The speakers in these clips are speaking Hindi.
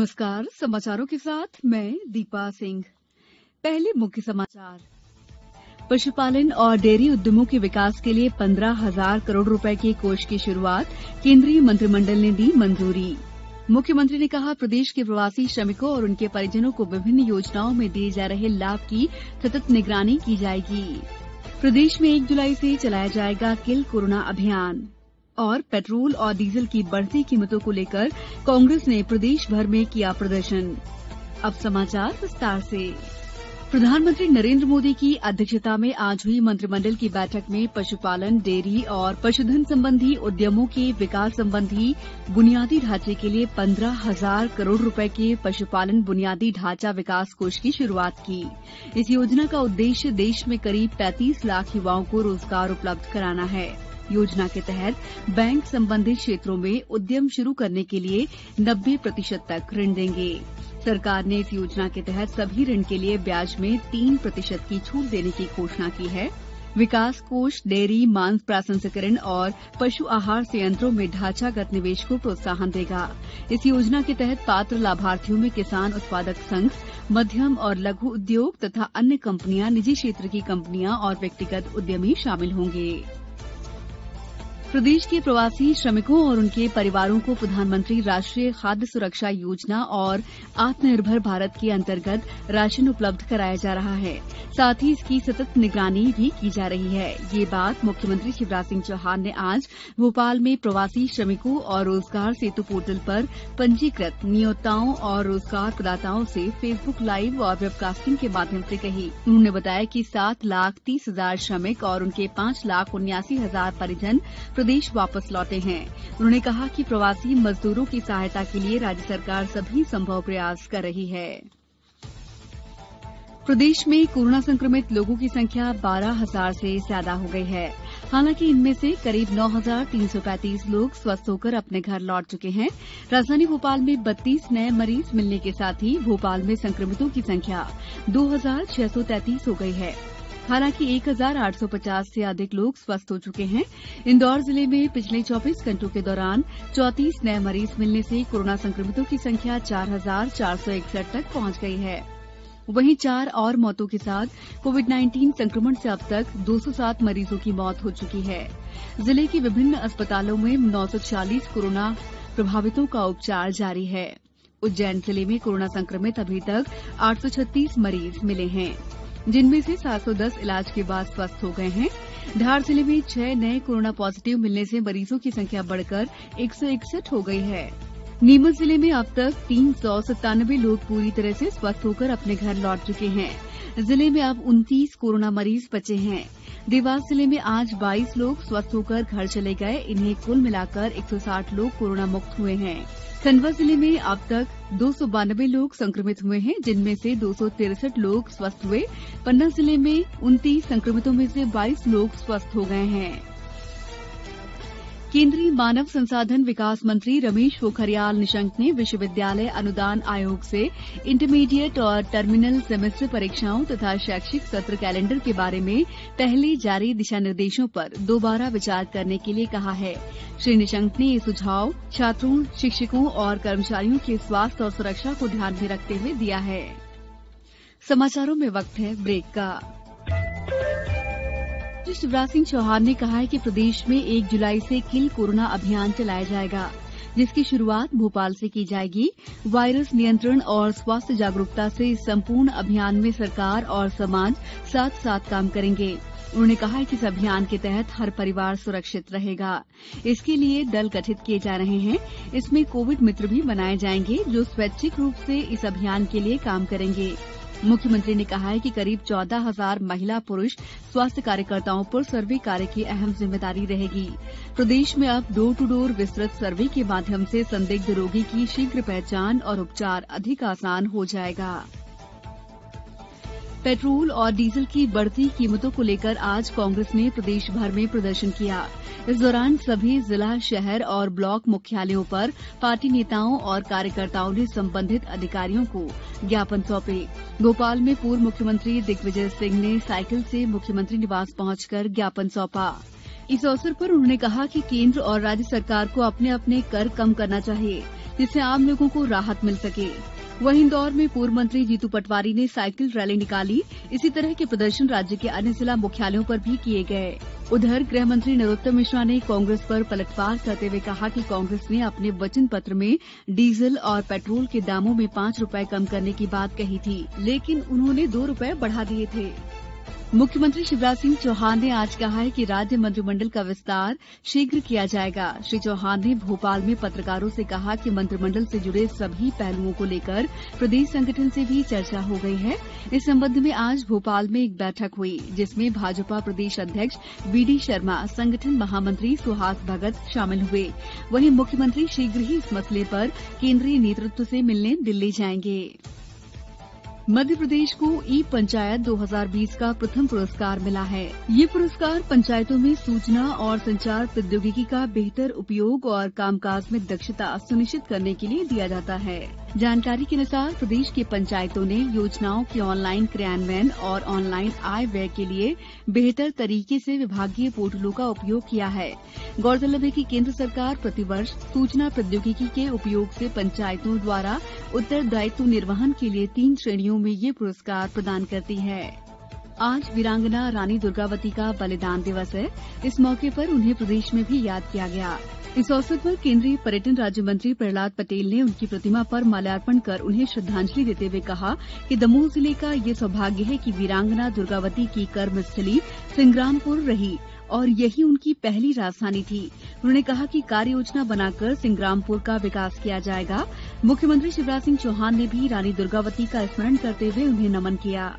नमस्कार। समाचारों के साथ मैं दीपा सिंह। पहले मुख्य समाचार। पशुपालन और डेयरी उद्यमों के विकास के लिए 15,000 करोड़ रुपए के कोष की शुरुआत, केंद्रीय मंत्रिमंडल ने दी मंजूरी। मुख्यमंत्री ने कहा, प्रदेश के प्रवासी श्रमिकों और उनके परिजनों को विभिन्न योजनाओं में दिए जा रहे लाभ की सतत निगरानी की जाएगी। प्रदेश में 1 जुलाई से चलाया जाएगा किल कोरोना अभियान। और पेट्रोल और डीजल की बढ़ती कीमतों को लेकर कांग्रेस ने प्रदेश भर में किया प्रदर्शन। अब समाचार विस्तार से। प्रधानमंत्री नरेंद्र मोदी की अध्यक्षता में आज हुई मंत्रिमंडल की बैठक में पशुपालन, डेयरी और पशुधन संबंधी उद्यमों के विकास संबंधी बुनियादी ढांचे के लिए 15,000 करोड़ रुपए के पशुपालन बुनियादी ढांचा विकास कोष की शुरुआत की। इस योजना का उद्देश्य देश में करीब 35 लाख युवाओं को रोजगार उपलब्ध कराना है। योजना के तहत बैंक संबंधित क्षेत्रों में उद्यम शुरू करने के लिए 90% तक ऋण देंगे। सरकार ने इस योजना के तहत सभी ऋण के लिए ब्याज में 3% की छूट देने की घोषणा की है। विकास कोष डेयरी, मांस प्रसंस्करण और पशु आहार संयंत्रों में ढांचागत निवेश को प्रोत्साहन देगा। इस योजना के तहत पात्र लाभार्थियों में किसान उत्पादक संघ, मध्यम और लघु उद्योग तथा अन्य कंपनियां, निजी क्षेत्र की कंपनियां और व्यक्तिगत उद्यमी शामिल होंगे। प्रदेश के प्रवासी श्रमिकों और उनके परिवारों को प्रधानमंत्री राष्ट्रीय खाद्य सुरक्षा योजना और आत्मनिर्भर भारत के अंतर्गत राशन उपलब्ध कराया जा रहा है। साथ ही इसकी सतत निगरानी भी की जा रही है। ये बात मुख्यमंत्री शिवराज सिंह चौहान ने आज भोपाल में प्रवासी श्रमिकों और रोजगार सेतु पोर्टल पर पंजीकृत नियोक्ताओं और रोजगार प्रदाताओं से फेसबुक लाइव और वेबकास्टिंग के माध्यम से कही। उन्होंने बताया कि 7,30,000 श्रमिक और उनके 5,79,000 परिजन प्रदेश वापस लौटे हैं। उन्होंने कहा कि प्रवासी मजदूरों की सहायता के लिए राज्य सरकार सभी संभव प्रयास कर रही है। प्रदेश में कोरोना संक्रमित लोगों की संख्या 12,000 से ज्यादा हो गई है। हालांकि इनमें से करीब 9,335 लोग स्वस्थ होकर अपने घर लौट चुके हैं। राजधानी भोपाल में 32 नए मरीज मिलने के साथ ही भोपाल में संक्रमितों की संख्या 2,633 हो गई है। हालांकि 1,850 से अधिक लोग स्वस्थ हो चुके हैं। इंदौर जिले में पिछले 24 घंटों के दौरान 34 नए मरीज मिलने से कोरोना संक्रमितों की संख्या 4,461 तक पहुंच गई है। वहीं 4 और मौतों के साथ कोविड-19 संक्रमण से अब तक 207 मरीजों की मौत हो चुकी है। जिले के विभिन्न अस्पतालों में 940 कोरोना प्रभावितों का उपचार जारी है। उज्जैन जिले में कोरोना संक्रमित अभी तक 836 मरीज मिले हैं, जिनमें से 710 इलाज के बाद स्वस्थ हो गए हैं। धार जिले में 6 नए कोरोना पॉजिटिव मिलने से मरीजों की संख्या बढ़कर 161 हो गई है। नीमच जिले में अब तक 397 लोग पूरी तरह से स्वस्थ होकर अपने घर लौट चुके हैं। जिले में अब 29 कोरोना मरीज बचे हैं। देवास जिले में आज 22 लोग स्वस्थ होकर घर चले गए। इन्हें कुल मिलाकर 160 लोग कोरोना मुक्त हुए हैं। खंडवा जिले में अब तक 292 लोग संक्रमित हुए हैं, जिनमें से 263 लोग स्वस्थ हुए। पन्ना जिले में 29 संक्रमितों में से 22 लोग स्वस्थ हो गए हैं। केंद्रीय मानव संसाधन विकास मंत्री रमेश पोखरियाल निशंक ने विश्वविद्यालय अनुदान आयोग से इंटरमीडिएट और टर्मिनल सेमेस्टर परीक्षाओं तथा शैक्षिक सत्र कैलेंडर के बारे में पहले जारी दिशा निर्देशों पर दोबारा विचार करने के लिए कहा है। श्री निशंक ने ये सुझाव छात्रों, शिक्षकों और कर्मचारियों के स्वास्थ्य और सुरक्षा को ध्यान में रखते हुए दिया है। समाचारों में वक्त है ब्रेक का। शिवराज सिंह चौहान ने कहा है कि प्रदेश में 1 जुलाई से किल कोरोना अभियान चलाया जाएगा, जिसकी शुरुआत भोपाल से की जाएगी। वायरस नियंत्रण और स्वास्थ्य जागरूकता से इस संपूर्ण अभियान में सरकार और समाज साथ साथ काम करेंगे। उन्होंने कहा कि इस अभियान के तहत हर परिवार सुरक्षित रहेगा। इसके लिए दल गठित किए जा रहे हैं। इसमें कोविड मित्र भी बनाए जाएंगे, जो स्वैच्छिक रूप से इस अभियान के लिए काम करेंगे। मुख्यमंत्री ने कहा है कि करीब 14,000 महिला पुरुष स्वास्थ्य कार्यकर्ताओं पर सर्वे कार्य की अहम जिम्मेदारी रहेगी। प्रदेश में अब डोर टू डोर विस्तृत सर्वे के माध्यम से संदिग्ध रोगी की शीघ्र पहचान और उपचार अधिक आसान हो जाएगा। पेट्रोल और डीजल की बढ़ती कीमतों को लेकर आज कांग्रेस ने प्रदेश भर में प्रदर्शन किया। इस दौरान सभी जिला, शहर और ब्लॉक मुख्यालयों पर पार्टी नेताओं और कार्यकर्ताओं ने संबंधित अधिकारियों को ज्ञापन सौंपे। भोपाल में पूर्व मुख्यमंत्री दिग्विजय सिंह ने साइकिल से मुख्यमंत्री निवास पहुंचकर ज्ञापन सौंपा। इस अवसर पर उन्होंने कहा कि केंद्र और राज्य सरकार को अपने अपने कर कम करना चाहिए, जिससे आम लोगों को राहत मिल सके। वहीं इंदौर में पूर्व मंत्री जीतू पटवारी ने साइकिल रैली निकाली। इसी तरह के प्रदर्शन राज्य के अन्य जिला मुख्यालयों पर भी किए गए। उधर गृह मंत्री नरोत्तम मिश्रा ने कांग्रेस पर पलटवार करते हुए कहा कि कांग्रेस ने अपने वचन पत्र में डीजल और पेट्रोल के दामों में 5 रुपए कम करने की बात कही थी, लेकिन उन्होंने 2 रुपए बढ़ा दिए थे। मुख्यमंत्री शिवराज सिंह चौहान ने आज कहा है कि राज्य मंत्रिमंडल का विस्तार शीघ्र किया जाएगा। श्री चौहान ने भोपाल में पत्रकारों से कहा कि मंत्रिमंडल से जुड़े सभी पहलुओं को लेकर प्रदेश संगठन से भी चर्चा हो गई है। इस संबंध में आज भोपाल में एक बैठक हुई, जिसमें भाजपा प्रदेश अध्यक्ष बीडी शर्मा, संगठन महामंत्री सुहास भगत शामिल हुए। वहीं मुख्यमंत्री शीघ्र ही इस मसले पर केंद्रीय नेतृत्व से मिलने दिल्ली जाएंगे। मध्य प्रदेश को ई पंचायत 2020 का प्रथम पुरस्कार मिला है। ये पुरस्कार पंचायतों में सूचना और संचार प्रौद्योगिकी का बेहतर उपयोग और कामकाज में दक्षता सुनिश्चित करने के लिए दिया जाता है। जानकारी के अनुसार प्रदेश की पंचायतों ने योजनाओं के ऑनलाइन क्रियान्वयन और ऑनलाइन आय व्यय के लिए बेहतर तरीके से विभागीय पोर्टलों का उपयोग किया है। गौरतलब है कि केंद्र सरकार प्रतिवर्ष सूचना प्रौद्योगिकी के उपयोग से पंचायतों द्वारा उत्तरदायित्व निर्वहन के लिए 3 श्रेणियों में ये पुरस्कार प्रदान करती है। आज वीरांगना रानी दुर्गावती का बलिदान दिवस है। इस मौके पर उन्हें प्रदेश में भी याद किया गया। इस अवसर पर केंद्रीय पर्यटन राज्य मंत्री प्रहलाद पटेल ने उनकी प्रतिमा पर माल्यार्पण कर उन्हें श्रद्धांजलि देते हुए कहा कि दमोह जिले का ये सौभाग्य है कि वीरांगना दुर्गावती की कर्मस्थली सिंग्रामपुर रही और यही उनकी पहली राजधानी थी। उन्होंने कहा कि कार्य योजना बनाकर सिंग्रामपुर का विकास किया जाएगा। मुख्यमंत्री शिवराज सिंह चौहान ने भी रानी दुर्गावती का स्मरण करते हुए उन्हें नमन किया।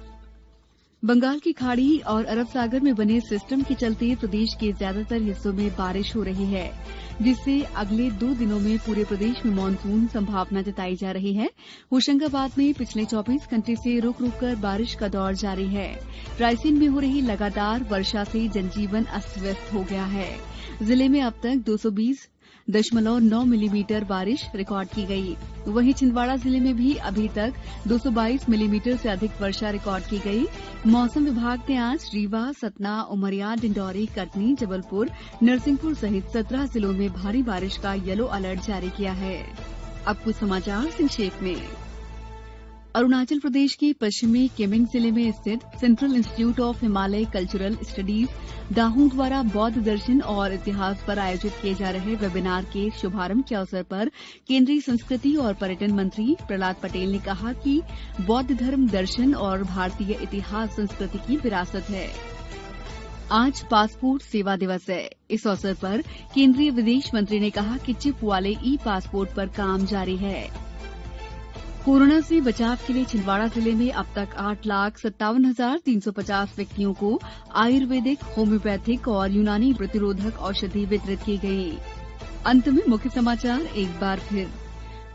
बंगाल की खाड़ी और अरब सागर में बने सिस्टम के चलते प्रदेश के ज्यादातर हिस्सों में बारिश हो रही है, जिससे अगले 2 दिनों में पूरे प्रदेश में मानसून संभावना जताई जा रही है। होशंगाबाद में पिछले 24 घंटे से रुक रुक कर बारिश का दौर जारी है। रायसेन में हो रही लगातार वर्षा से जनजीवन अस्त व्यस्त हो गया है। जिले में अब तक 220.9 मिलीमीटर बारिश रिकॉर्ड की गई। वहीं छिंदवाड़ा जिले में भी अभी तक 222 मिलीमीटर से अधिक वर्षा रिकॉर्ड की गई। मौसम विभाग ने आज रीवा, सतना, उमरिया, डिंडौरी, कटनी, जबलपुर, नरसिंहपुर सहित 17 जिलों में भारी बारिश का येलो अलर्ट जारी किया है। अब कुछ समाचार संक्षेप में। अरुणाचल प्रदेश के पश्चिमी केमिंग जिले में स्थित central institute of Himalaya cultural studies दाहू द्वारा बौद्ध दर्शन और इतिहास पर आयोजित किए जा रहे वेबिनार के शुभारंभ के अवसर पर केंद्रीय संस्कृति और पर्यटन मंत्री प्रहलाद पटेल ने कहा कि बौद्ध धर्म दर्शन और भारतीय इतिहास संस्कृति की विरासत है। आज पासपोर्ट सेवा दिवस है। इस अवसर पर केंद्रीय विदेश मंत्री ने कहा कि चिप वाले ई पासपोर्ट पर काम जारी है। कोरोना से बचाव के लिए छिंदवाड़ा जिले में अब तक 8,57,350 व्यक्तियों को आयुर्वेदिक, होम्योपैथिक और यूनानी प्रतिरोधक औषधि वितरित की गई। अंत में मुख्य समाचार एक बार फिर।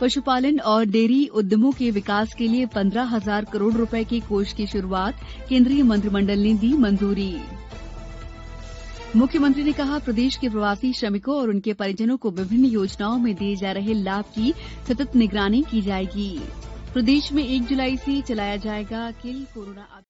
पशुपालन और डेयरी उद्यमों के विकास के लिए 15,000 करोड़ रुपए के कोष की शुरुआत, केंद्रीय मंत्रिमंडल ने दी मंजूरी। मुख्यमंत्री ने कहा प्रदेश के प्रवासी श्रमिकों और उनके परिजनों को विभिन्न योजनाओं में दिए जा रहे लाभ की सतत निगरानी की जाएगी। प्रदेश में 1 जुलाई से चलाया जाएगा किल कोरोना